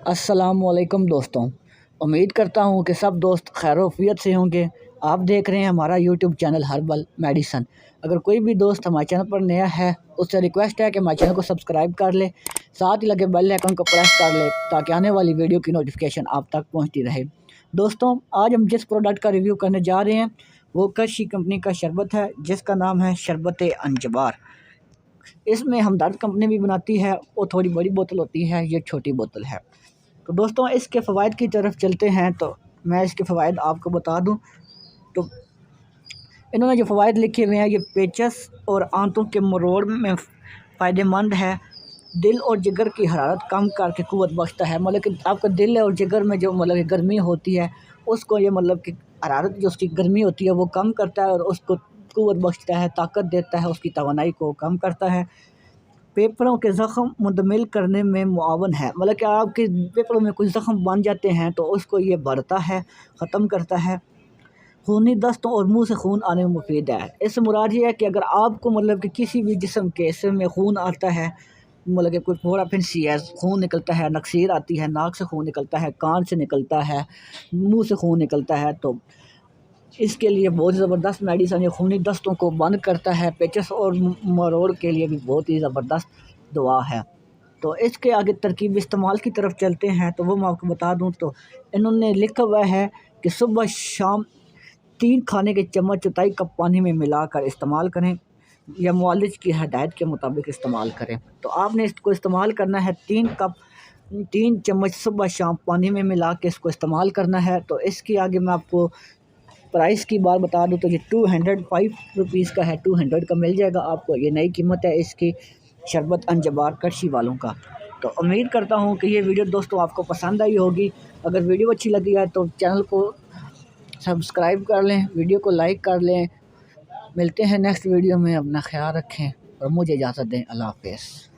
अस्सलामुअलैकुम दोस्तों। उम्मीद करता हूँ कि सब दोस्त खैर-ओ-आफ़ियत से होंगे। आप देख रहे हैं हमारा यूट्यूब चैनल हर्बल मेडिसन। अगर कोई भी दोस्त हमारे चैनल पर नया है, उससे रिक्वेस्ट है कि हमारे चैनल को सब्सक्राइब कर ले, साथ ही लगे बेल आइकन को प्रेस कर ले ताकि आने वाली वीडियो की नोटिफिकेशन आप तक पहुँचती रहे। दोस्तों, आज हम जिस प्रोडक्ट का रिव्यू करने जा रहे हैं वो कशी कंपनी का शरबत है, जिसका नाम है शरबत-ए-अंजबार। इसमें हमदर्द कंपनी भी बनाती है, वो थोड़ी बड़ी बोतल होती है, ये छोटी बोतल है। तो दोस्तों, इसके फ़वाइद की तरफ चलते हैं। तो मैं इसके फ़वाइद आपको बता दूं तो इन्होंने जो फ़वाइद लिखे हुए हैं, ये पेचस और आंतों के मरोड़ में फ़ायदेमंद है। दिल और जिगर की हरारत कम करके क़ुव्वत बख्शता है। मतलब कि आपका दिल और जिगर में जो मतलब कि गर्मी होती है, उसको ये मतलब कि हरारत जो उसकी गर्मी होती है वो कम करता है और उसको क़ुव्वत बख्शता है, ताकत देता है, उसकी तवानाई को कम करता है। फेफड़ों के ज़ख़्म मुंतमिल करने में मुआवन है। मतलब कि आपके फेफड़ों में कुछ ज़ख़्म बन जाते हैं तो उसको ये भरता है, ख़त्म करता है। खूनी दस्त और मुँह से खून आने में मुफीद है। इससे मुराद ये है कि अगर आपको मतलब कि किसी भी जिस्म के हिस्से में खून आता है, मतलब कि कोई फोड़ा फिंसी है, खून निकलता है, नक्सीर आती है, नाक से खून निकलता है, कान से निकलता है, मुँह से खून निकलता है, तो इसके लिए बहुत ज़बरदस्त मेडिसन, ये खूनी दस्तों को बंद करता है। पेचस और मरोड़ के लिए भी बहुत ही ज़बरदस्त दवा है। तो इसके आगे तरकीब इस्तेमाल की तरफ चलते हैं, तो वो मैं आपको बता दूं। तो इन्होंने लिखा हुआ है कि सुबह शाम 3 खाने के चम्मच चौथाई कप पानी में मिलाकर इस्तेमाल करें या मुआलिज की हदायत के मुताबिक इस्तेमाल करें। तो आपने इसको इस्तेमाल करना है 3 चम्मच सुबह शाम पानी में मिला के इसको इस्तेमाल करना है। तो इसके आगे मैं आपको प्राइस की बात बता दूं तो ये 205 रुपीज़ का है, 200 का मिल जाएगा आपको। ये नई कीमत है इसकी शरबत अंजबार कशी वालों का। तो उम्मीद करता हूँ कि ये वीडियो दोस्तों आपको पसंद आई होगी। अगर वीडियो अच्छी लगी है तो चैनल को सब्सक्राइब कर लें, वीडियो को लाइक कर लें। मिलते हैं नेक्स्ट वीडियो में, अपना ख्याल रखें और मुझे इजाज़त दें। अल्लाह हाफ़िज़।